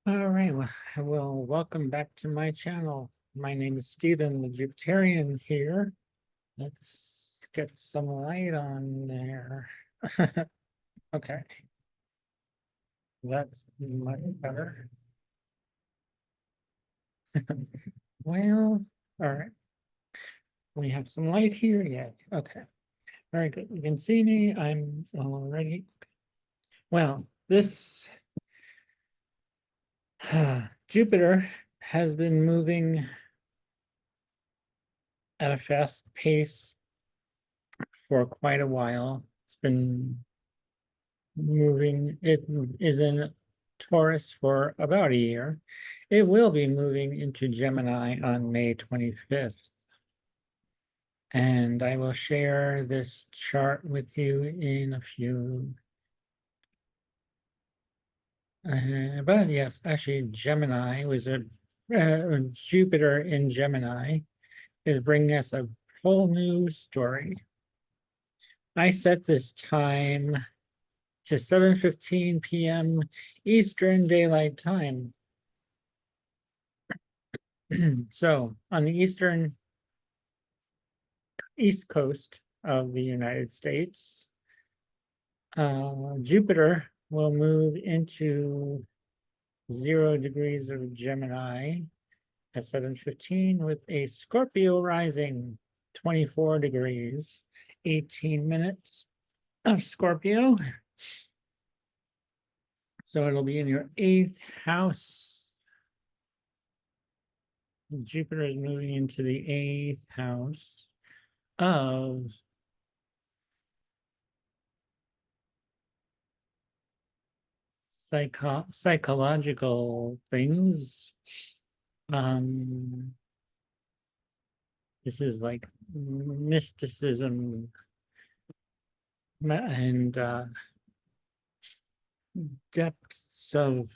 All right, well, welcome back to my channel. My name is Stephen, the Jupiterian here. Let's get some light on there. Okay, that's much better. Well, all right. We have some light here. Yeah, okay. Very good. You can see me. I'm already. Well, this Jupiter has been moving at a fast pace for quite a while. It's been moving. It is in Taurus for about a year. It will be moving into Gemini on May 25th. And I will share this chart with you in a few. But yes, actually, Gemini was a Jupiter in Gemini is bringing us a whole new story. I set this time to 7:15 p.m. Eastern Daylight Time. So on the east coast of the United States, Jupiter will move into 0 degrees of Gemini at 7:15 with a Scorpio rising 24 degrees, 18 minutes of Scorpio. So it'll be in your 8th house. Jupiter is moving into the 8th house of psychological things. This is like mysticism and depths of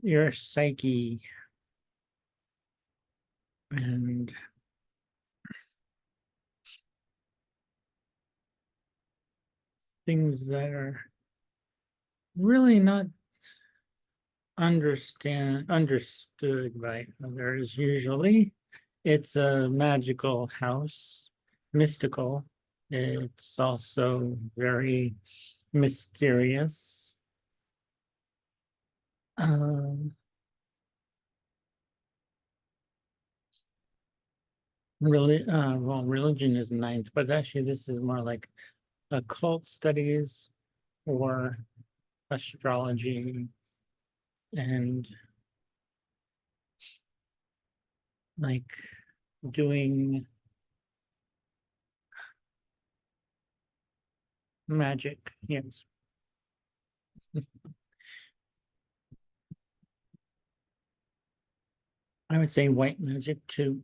your psyche and things that are really not understood by others usually. It's a magical house, mystical. It's also very mysterious. Really, well, religion is ninth, but actually this is more like occult studies or astrology and like doing magic. Yes. I would say white magic too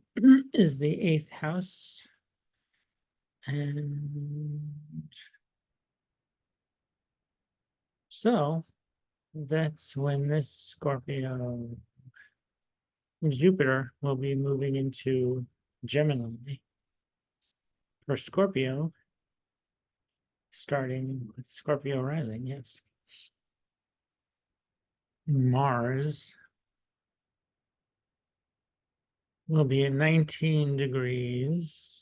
is the 8th house. And so that's when this Scorpio Jupiter will be moving into Gemini for Scorpio, starting with Scorpio rising. Yes. Mars will be at 19 degrees.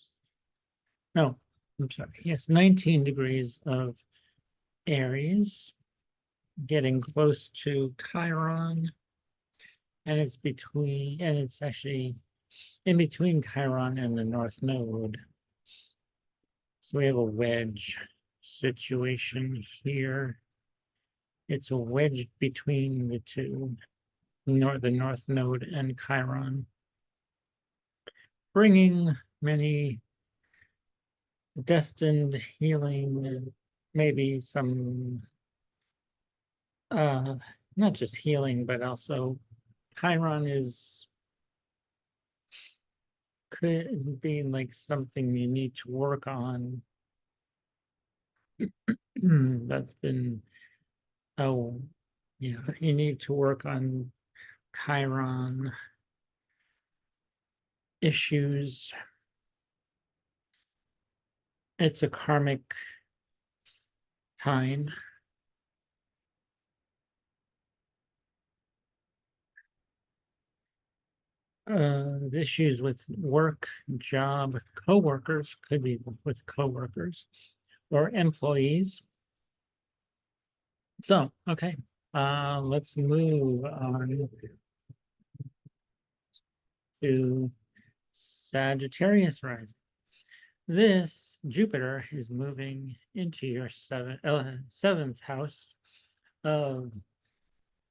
No, I'm sorry. Yes, 19 degrees of Aries, getting close to Chiron. And it's actually in between Chiron and the North Node. So we have a wedge situation here. It's a wedge between the two, the North Node and Chiron, bringing many destined healing, maybe some, not just healing, but also Chiron could be like something you need to work on. That's been, oh, yeah, you need to work on Chiron issues. It's a karmic time. issues with work, job, coworkers, could be with coworkers or employees. So, okay, let's move on to Sagittarius rising. This Jupiter is moving into your seventh house of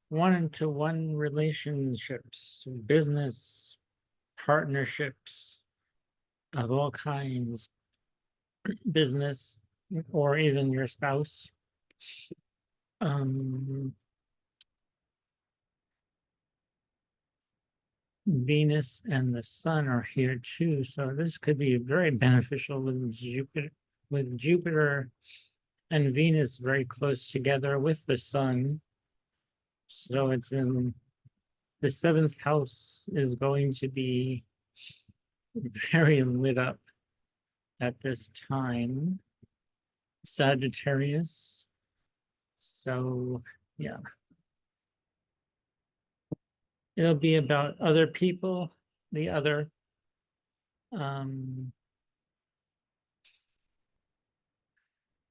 one-to-one relationships, business, partnerships of all kinds, business, or even your spouse. Venus and the Sun are here too, so this could be very beneficial with Jupiter and Venus very close together with the Sun. So it's in the seventh house is going to be very lit up at this time. Sagittarius. So yeah. It'll be about other people, the other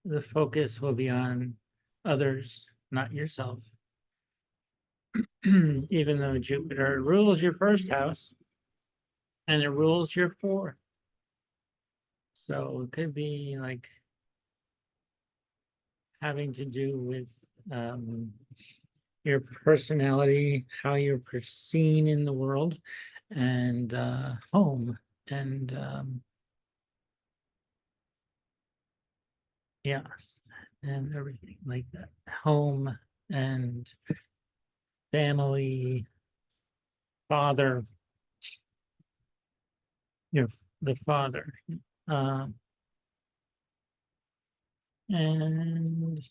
the focus will be on others, not yourself. Even though Jupiter rules your first house and it rules your fourth. So it could be like having to do with your personality, how you're seen in the world, and home. And yeah, and everything like that. Home and family, father, the father. And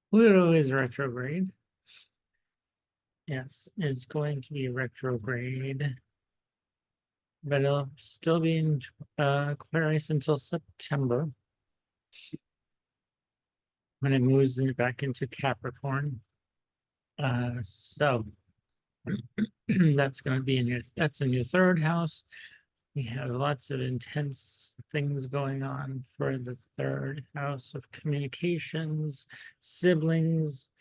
Pluto is retrograde. Yes, it's going to be retrograde, but it'll still be in Aquarius until September when it moves back into Capricorn. So that's going to be that's in your third house. We have lots of intense things going on for the third house of communications, siblings,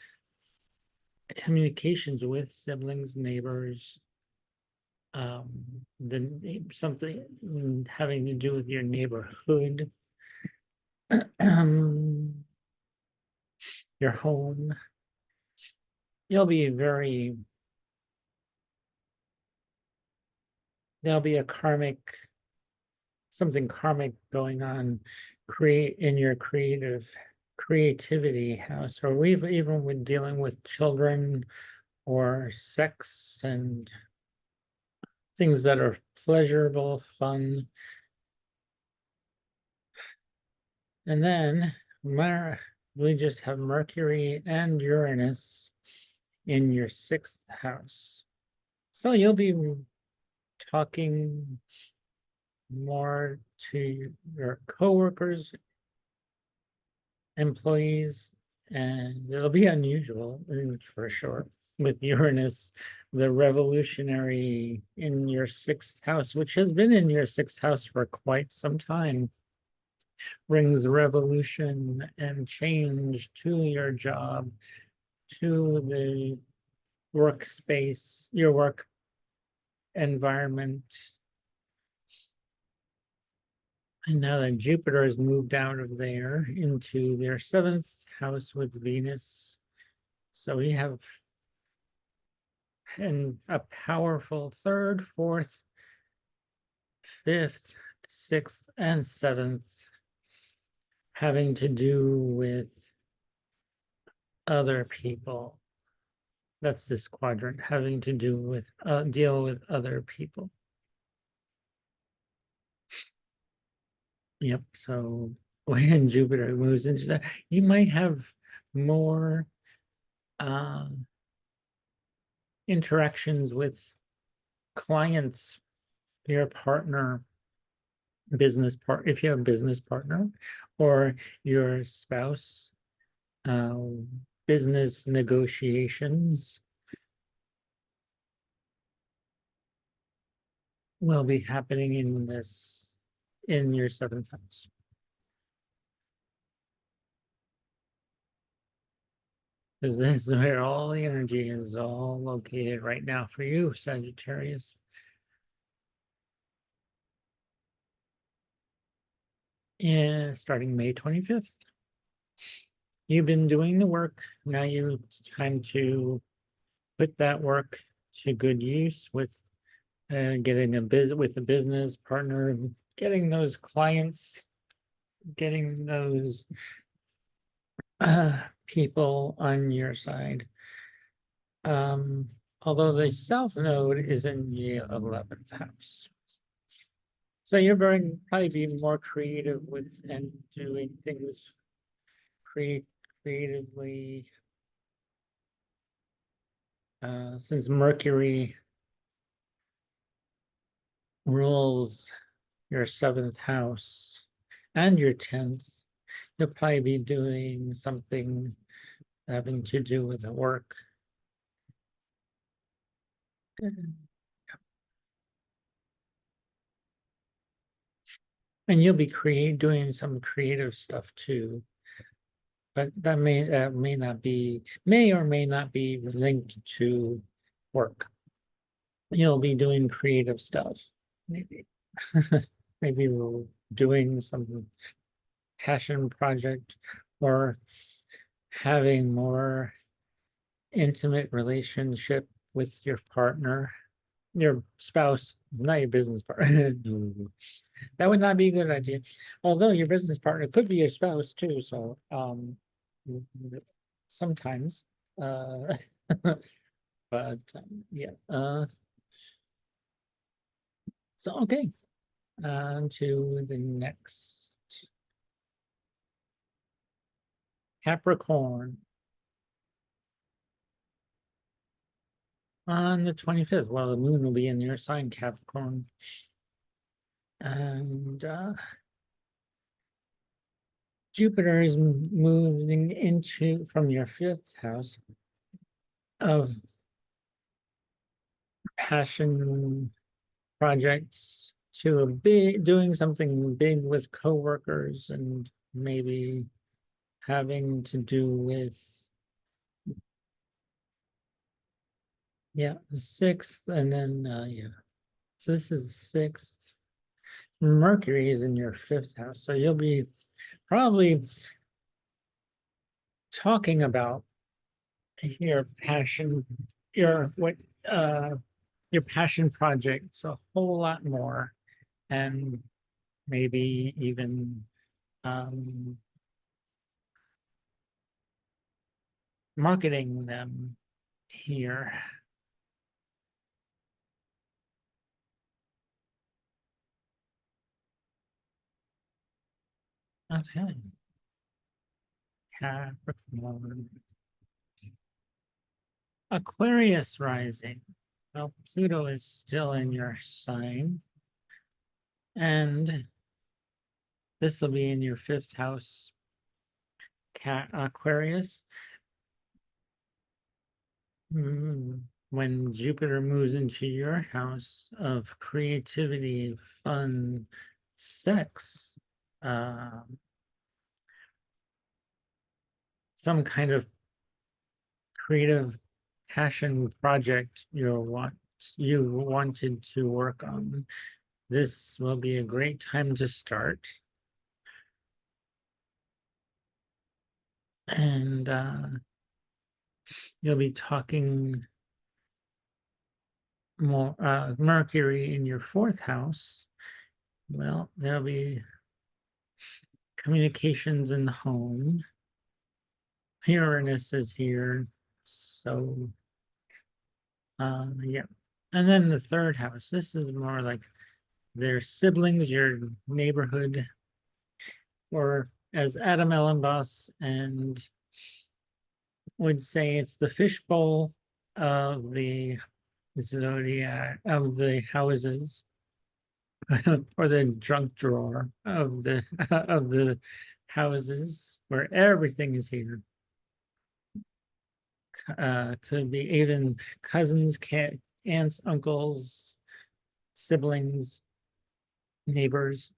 communications with siblings, neighbors, something having to do with your neighborhood, your home. You'll be there'll be something karmic going on in your creativity house, or we've even with dealing with children or sex and things that are pleasurable, fun. And then we just have Mercury and Uranus in your sixth house. So you'll be talking more to your coworkers, employees, and it'll be unusual for sure with Uranus, the revolutionary in your sixth house, which has been in your sixth house for quite some time, brings revolution and change to your job, to the workspace, your work environment. And now that Jupiter has moved out of there into their seventh house with Venus. So we have a powerful third, fourth, fifth, sixth, and seventh having to do with other people. That's this quadrant, having to do with deal with other people. Yep. So when Jupiter moves into that, you might have more interactions with clients, your partner, if you have a business partner, or your spouse, business negotiations, will be happening in your seventh house. Because this is where all the energy is all located right now for you, Sagittarius. And starting May 25th. You've been doing the work. Now it's time to put that work to good use with getting with a business partner, getting those clients, getting those people on your side. Although the South Node is in the 11th house. So you're probably be more creative with and doing things creatively. Since Mercury rules your seventh house and your 10th, you'll probably be doing something having to do with the work. And you'll be doing some creative stuff too. But that may or may not be linked to work. You'll be doing creative stuff. Maybe maybe we're doing some passion project or having more intimate relationship with your partner, your spouse, not your business partner. That would not be a good idea. Although your business partner could be your spouse too, so sometimes but yeah. So okay. On to the next. Capricorn. On the 25th, well, the moon will be in your sign, Capricorn. And Jupiter is moving from your 5th house of passion projects to doing something big with coworkers and maybe having to do with the 6th, and then so this is 6th. Mercury is in your 5th house, so you'll be probably talking about your passion, your passion projects a whole lot more, and maybe even marketing them here. Okay. Capricorn. Aquarius rising. Well, Pluto is still in your sign. And this will be in your 5th house, Aquarius. When Jupiter moves into your house of creativity, fun, sex, some kind of creative passion project you wanted to work on, this will be a great time to start. And you'll be talking more Mercury in your 4th house. Well, there'll be communications in the home. Uranus is here, so yeah. And then the 3rd house, this is more like their siblings, your neighborhood, or as Adam Ellenboss and would say, it's the fishbowl of the zodiac, of the houses, or the junk drawer of the of the houses, where everything is here. Could be even cousins, aunts, uncles, siblings, neighbors,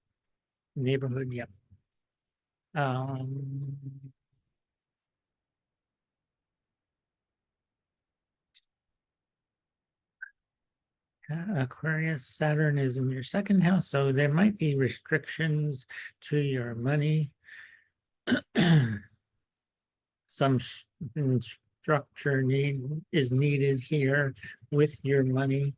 neighborhood, yep. Um, Aquarius, Saturn is in your second house, so there might be restrictions to your money. Some structure is needed here with your money.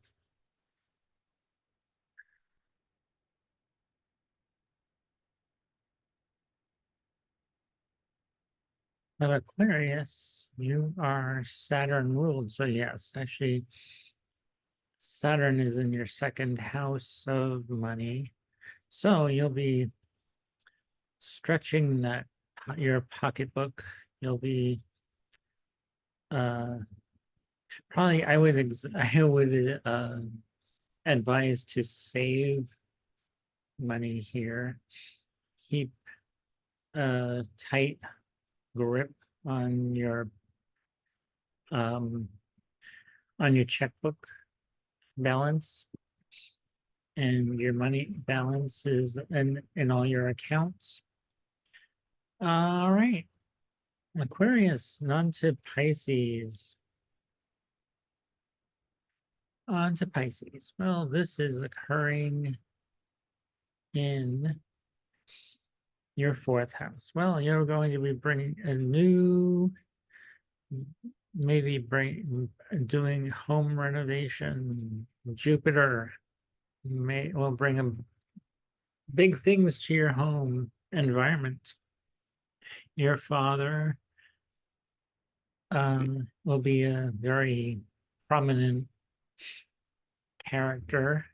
But Aquarius, you are Saturn ruled, so yes, actually, Saturn is in your second house of money, so you'll be stretching that your pocketbook. You'll be uh probably I would advise to save money here. Keep a tight grip um on your checkbook balance and your money balances in all your accounts. All right, Aquarius, on to Pisces. On to Pisces. Well, this is occurring in your fourth house. Well, you're going to be bringing a new, maybe doing home renovation. Jupiter will bring big things to your home environment. Your father will be a very prominent character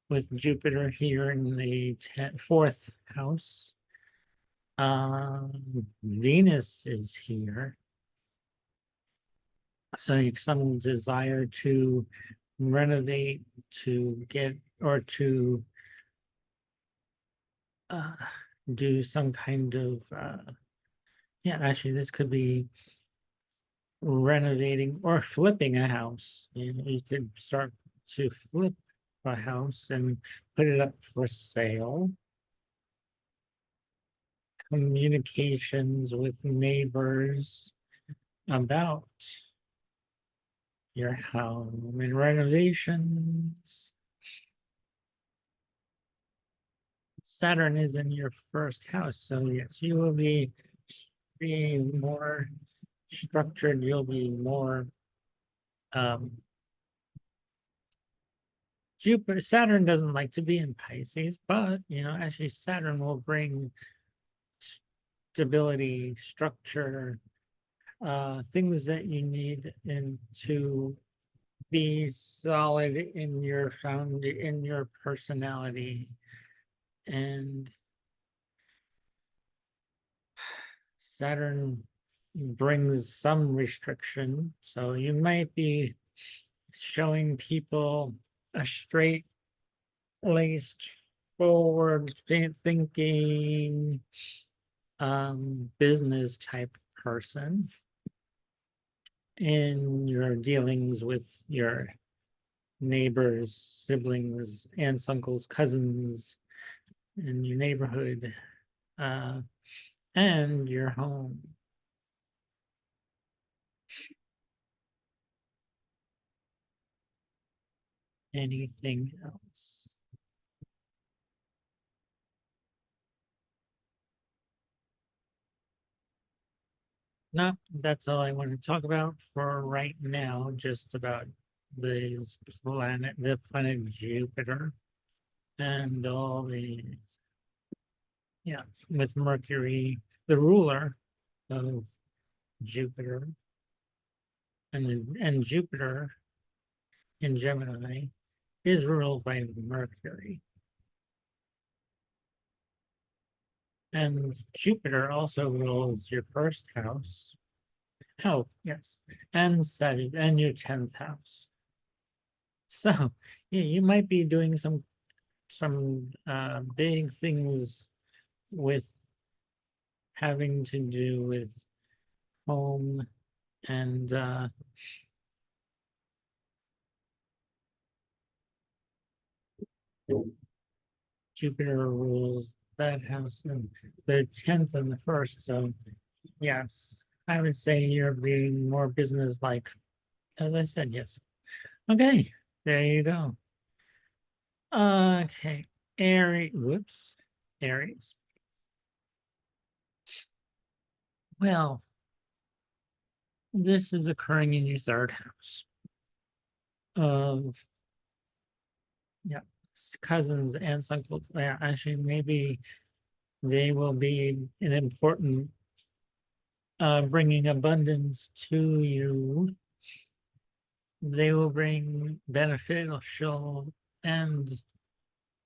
with Jupiter here in the fourth house. Venus is here. So some desire to renovate, to get, or to do some kind of, yeah, actually this could be renovating or flipping a house. You could start to flip a house and put it up for sale. Communications with neighbors about your home and renovations. Saturn is in your first house, so yes, you will be more structured. You'll be more Saturn doesn't like to be in Pisces, but actually Saturn will bring stability, structure, things that you need to be solid in your personality. And Saturn brings some restriction, so you might be showing people a straight laced, forward thinking business type person in your dealings with your neighbors, siblings, aunts, uncles, cousins in your neighborhood, and your home. Anything else? No, that's all I want to talk about for right now, just about the planet Jupiter and all the, yeah, with Mercury, the ruler of Jupiter, and Jupiter in Gemini is ruled by Mercury. And Jupiter also rules your first house. Oh, yes. And Saturn and your 10th house. So yeah, you might be doing some big things with having to do with home and Jupiter rules that house, and the 10th and the 1st. So, yes, I would say you're being more business-like. As I said, yes. Okay, there you go. Okay, Aries. Whoops, Aries. Well, this is occurring in your third house of, yeah, cousins, aunts, uncles. Yeah, actually, maybe they will be an important, bringing abundance to you. They will bring beneficial and,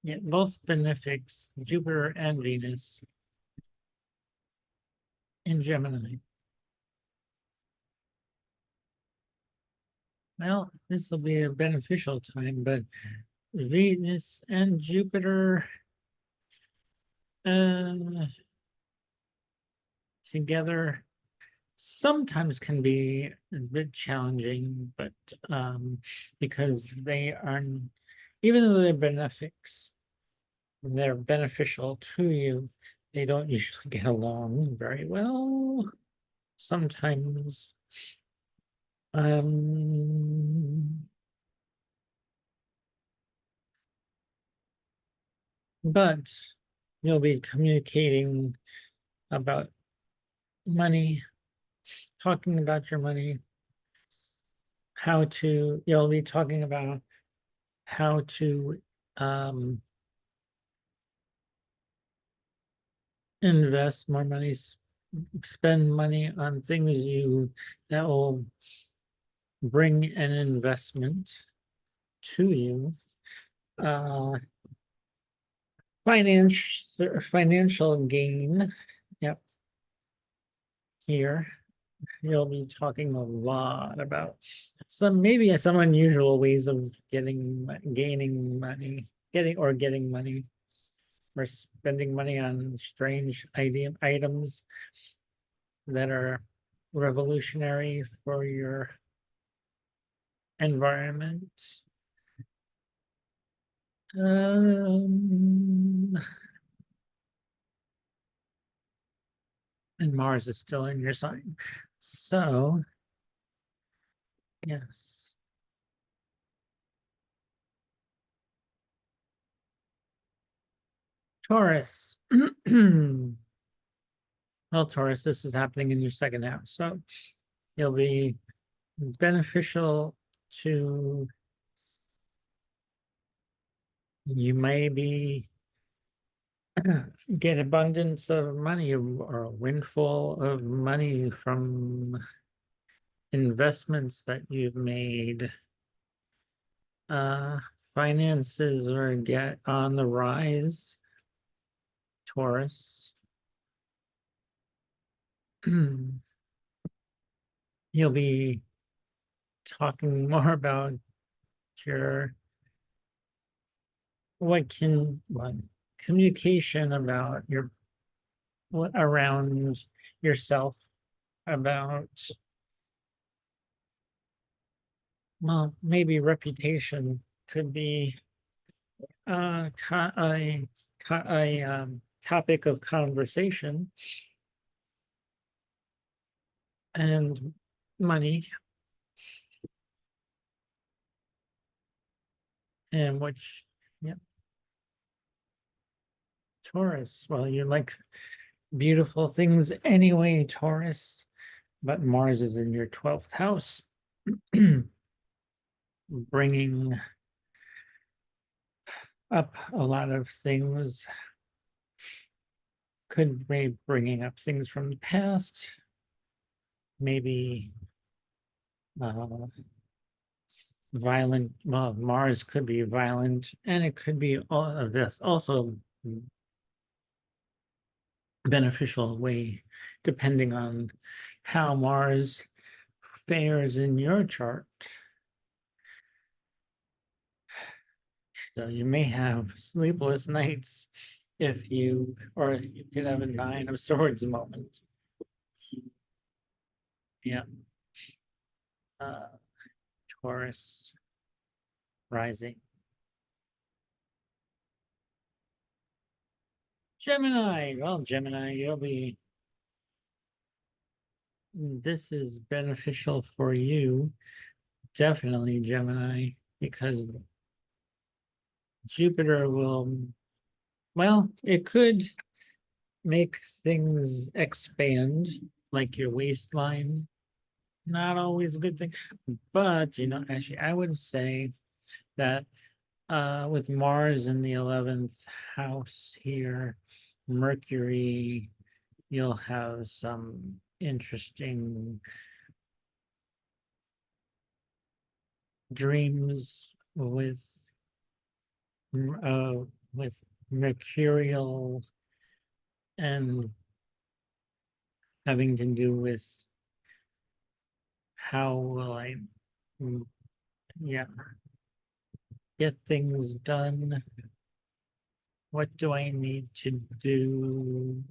yeah, both benefics, Jupiter and Venus in Gemini. Well, this will be a beneficial time, but Venus and Jupiter uh, together sometimes can be a bit challenging, but because they are, even though they're benefics, they're beneficial to you, they don't usually get along very well. Sometimes, um, but you'll be communicating about money, talking about your money, you'll be talking about how to um, invest more money, spend money on things that will bring an investment to you. Uh, financial gain. Yep. Here, you'll be talking a lot about maybe some unusual ways of gaining money, getting money, or spending money on strange items that are revolutionary for your environment. And Mars is still in your sign. So, yes. Taurus. Well, Taurus, this is happening in your second house. So it'll be beneficial to you, maybe get abundance of money or a windfall of money from investments that you've made. Uh, finances are get on the rise, Taurus. You'll be talking more about your what communication about your what around yourself, about, well, maybe reputation could be a topic of conversation, and money, and which, yeah, Taurus. Well, you like beautiful things anyway, Taurus, but Mars is in your 12th house, bringing up a lot of things. Could be bringing up things from the past, maybe violent. Well, Mars could be violent, and it could be all of this also beneficial way, depending on how Mars fares in your chart. So you may have sleepless nights or you could have a 9 of Swords moment. Yeah. Uh, Taurus rising. Gemini. Well, Gemini, this is beneficial for you. Definitely, Gemini, because Jupiter will, well, it could make things expand, like your waistline. Not always a good thing, but actually, I would say that with Mars in the 11th house here, Mercury, you'll have some interesting dreams uh, with mercurial and having to do with how will I, mm, yeah, get things done. What do I need to do?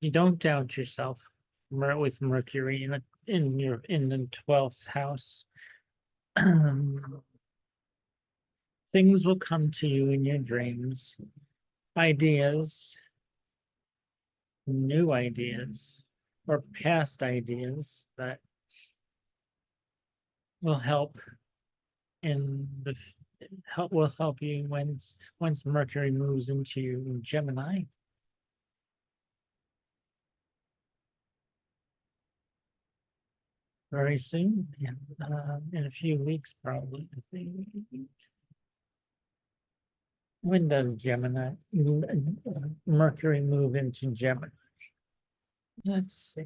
You don't doubt yourself with Mercury in the 12th house. Things will come to you in your dreams. Ideas, new ideas, or past ideas that will help in the will help you once Mercury moves into Gemini. Very soon, yeah, in a few weeks, probably. I think. When does Mercury move into Gemini? Let's see.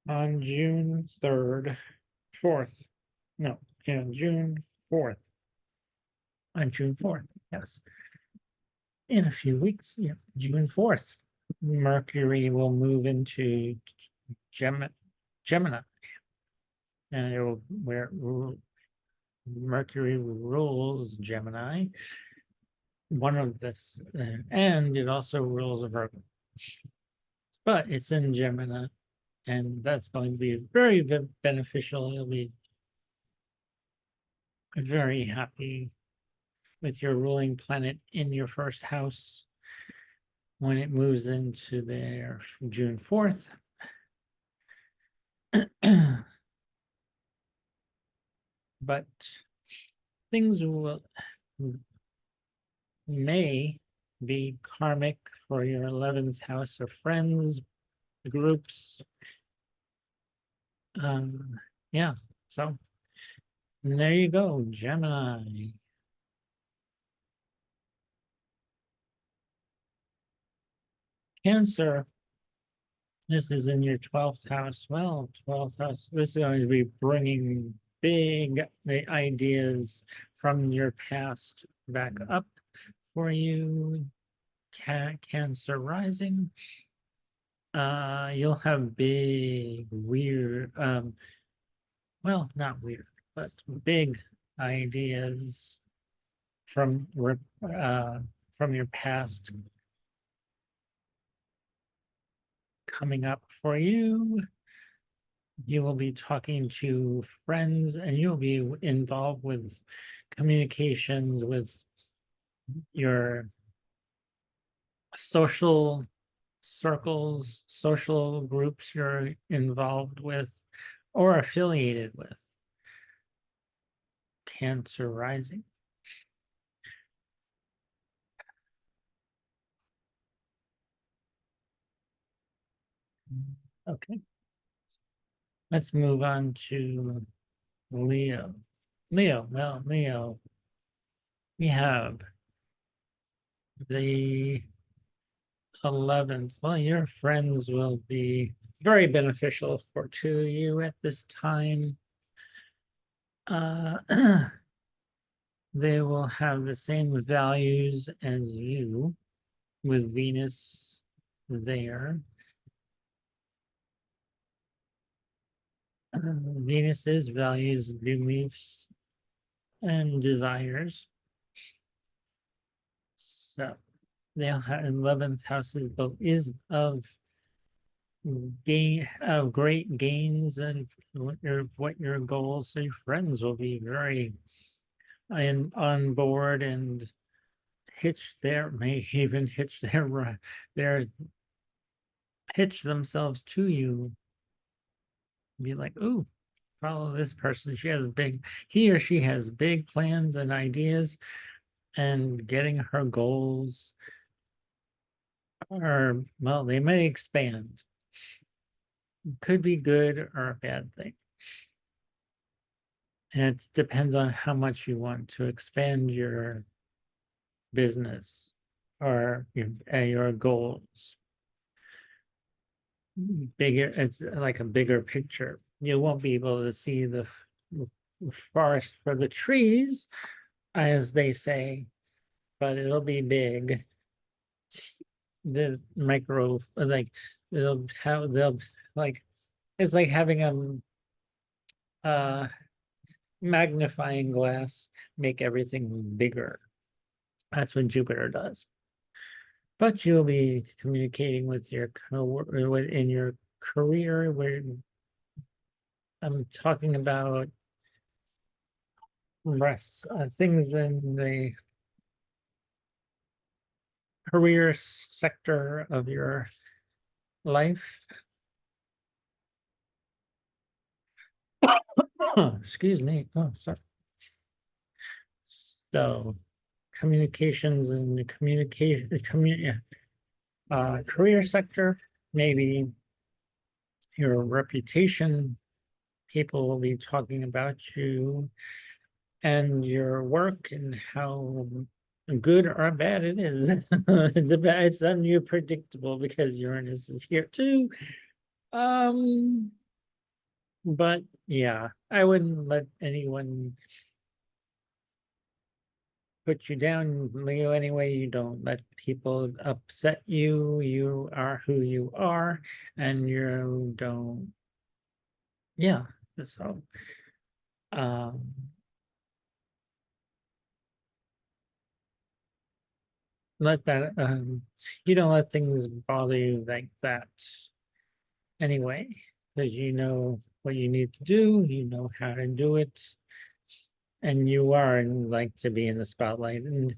On June 3rd, 4th. No, yeah, June 4th. On June 4th, yes. In a few weeks, yeah, June 4th. Mercury will move into Gemini, and it will where Mercury rules Gemini. One of this, and it also rules Virgo, but it's in Gemini, and that's going to be very beneficial. You'll be very happy with your ruling planet in your first house when it moves into there June 4th. But things may be karmic for your 11th house of friends, groups. Yeah, so there you go, Gemini. Cancer, this is in your 12th house. Well, 12th house, this is going to be bringing big ideas from your past back up for you. Cancer rising. You'll have big, weird, well, not weird, but big ideas from your past coming up for you. You will be talking to friends and you'll be involved with communications with your social circles, social groups you're involved with or affiliated with. Cancer rising. Okay. Let's move on to Leo. Leo, we have the 11th. Well, your friends will be very beneficial to you at this time. They will have the same values as you with Venus there. Venus's values, beliefs, and desires. So they'll have 11th houses, but is of great gains and what your goals. So your friends will be very on board and may even their hitch themselves to you. Be like, ooh, follow this person. He or she has big plans and ideas, and getting her goals are, well, they may expand. Could be good or a bad thing. And it depends on how much you want to expand your business or your goals. Bigger, it's like a bigger picture. You won't be able to see the forest for the trees, as they say, but it'll be big. The micro, like they'll like, it's like having a magnifying glass make everything bigger. That's what Jupiter does. But you'll be communicating with your in your career, where I'm talking about things in the career sector of your life. Excuse me. Oh, sorry. So communications and the career sector, maybe your reputation, people will be talking about you and your work and how good or bad it is. It's unpredictable because Uranus is here too. But yeah, I wouldn't let anyone put you down, Leo. Anyway, you don't let people upset you. You are who you are, and you don't. Yeah. So, um, let that. You don't let things bother you like that. Anyway, because you know what you need to do. You know how to do it, and you are and like to be in the spotlight. And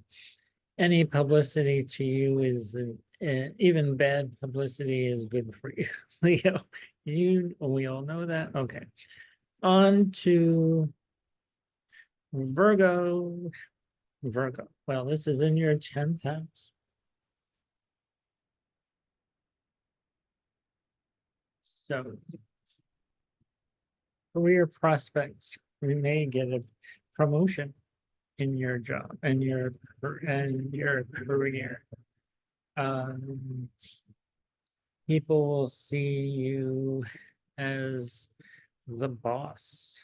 any publicity to you is even bad publicity is good for you, Leo. We all know that. Okay, on to Virgo. Virgo. Well, this is in your 10th house. So, career prospects. We may get a promotion in your job and your career. Um, People will see you as the boss.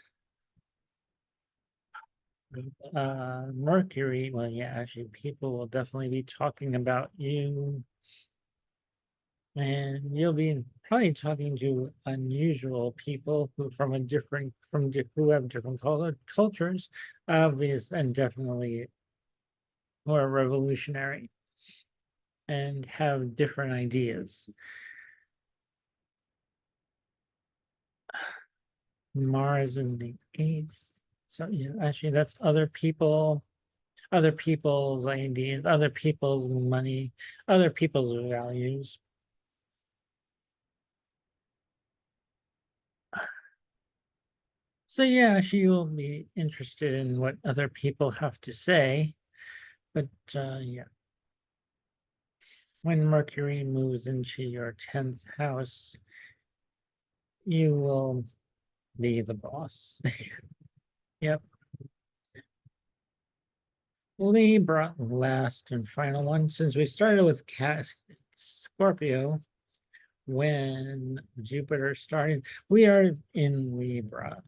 Mercury, well, yeah, actually, people will definitely be talking about you, and you'll be probably talking to unusual people who have different cultures, obvious and definitely more revolutionary and have different ideas. Mars in the 8th. So yeah, actually that's other people's ideas, other people's money, other people's values. So yeah, she will be interested in what other people have to say. But yeah, when Mercury moves into your 10th house, you will be the boss. Yep. Libra, last and final one. Since we started with Scorpio, when Jupiter started, we are in Libra.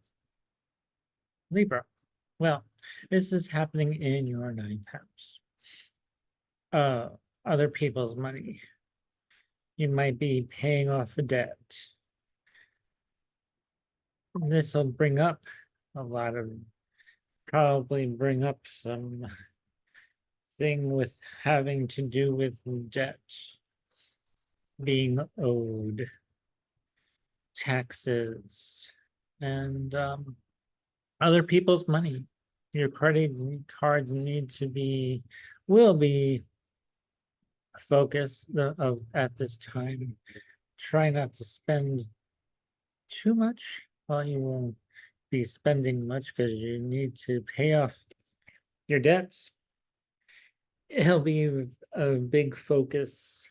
Libra. Well, this is happening in your 9th house. Other people's money. You might be paying off a debt. This will probably bring up some thing with having to do with debt being owed. taxes, and other people's money. Your credit cards need to be, will be focused at this time. Try not to spend too much. Well, you won't be spending much because you need to pay off your debts. It'll be a big focus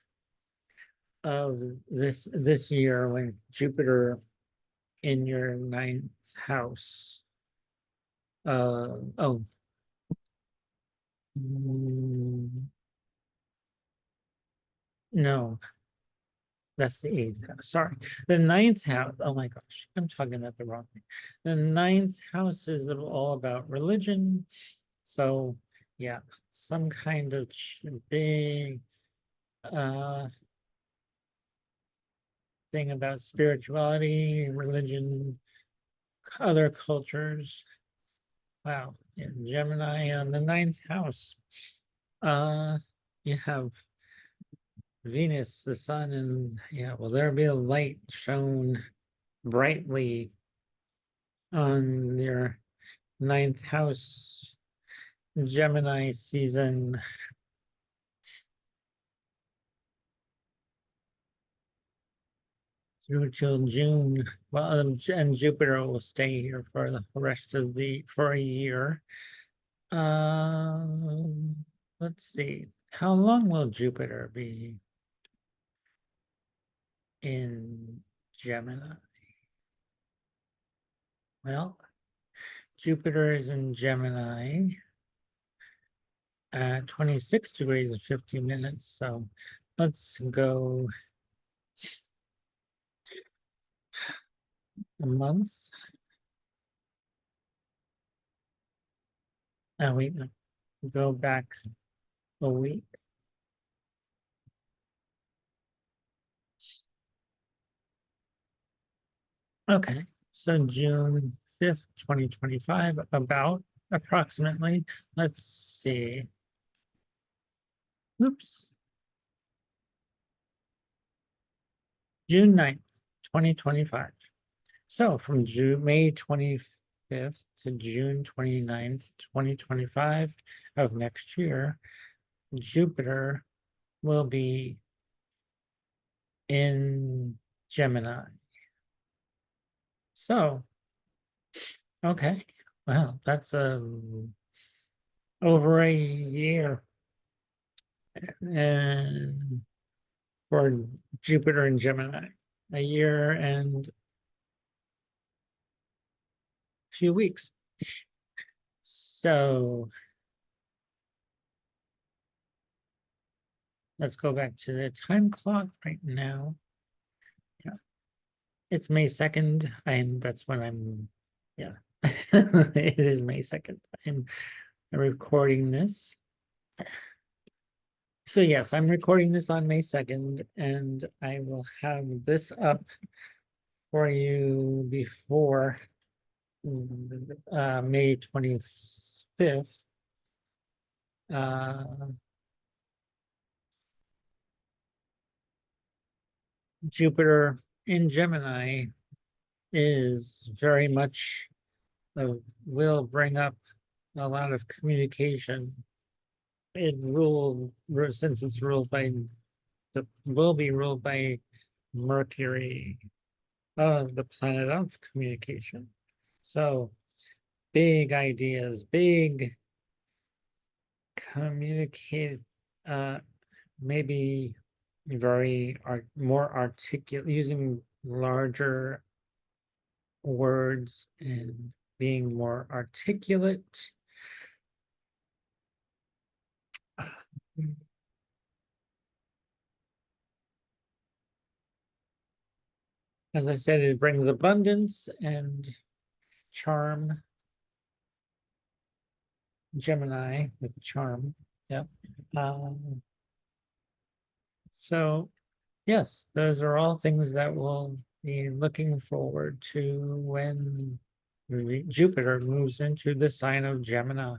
of this year when Jupiter in your ninth house. Oh, no, that's the eighth house. Sorry, the ninth house. Oh my gosh, I'm talking about the wrong thing. The ninth house is all about religion. So yeah, some kind of big thing about spirituality, religion, other cultures. Wow, yeah, Gemini on the ninth house. Uh, you have Venus, the sun, and yeah, will there be a light shown brightly on your ninth house Gemini season through till June? Well, and Jupiter will stay here for the rest of for a year. Um, let's see. How long will Jupiter be in Gemini? Well, Jupiter is in Gemini at 26 degrees and 50 minutes. So let's go a month. And we go back a week. Okay, so June 5th, 2025, about approximately. Let's see. Oops. June 9th, 2025. So from May 25th to June 29th, 2025 of next year, Jupiter will be in Gemini. So, okay, well, that's over a year and for Jupiter and Gemini, a year and a few weeks. So let's go back to the time clock right now. Yeah, it's May 2nd, and that's when I'm, yeah, it is May 2nd. I'm recording this. So yes, I'm recording this on May 2nd, and I will have this up for you before May 25th. Jupiter in Gemini is very much will bring up a lot of communication. It will, since it's ruled by will be ruled by Mercury, the planet of communication. So big ideas, big communicate, maybe very more articulate, using larger words and being more articulate. As I said, it brings abundance and charm. Gemini with charm. Yep. So yes, those are all things that we'll be looking forward to when Jupiter moves into the sign of Gemini.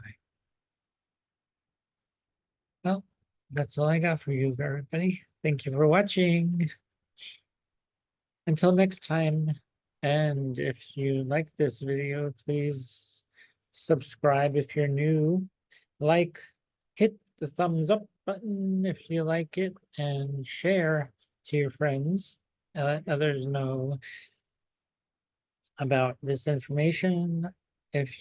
Well, that's all I got for you, everybody. Thank you for watching. Until next time, and if you like this video, please subscribe if you're new, like, hit the thumbs up button if you like it, and share to your friends. Let others know about this information if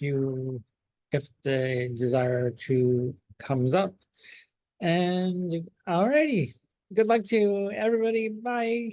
the desire to comes up. And alrighty, good luck to everybody. Bye.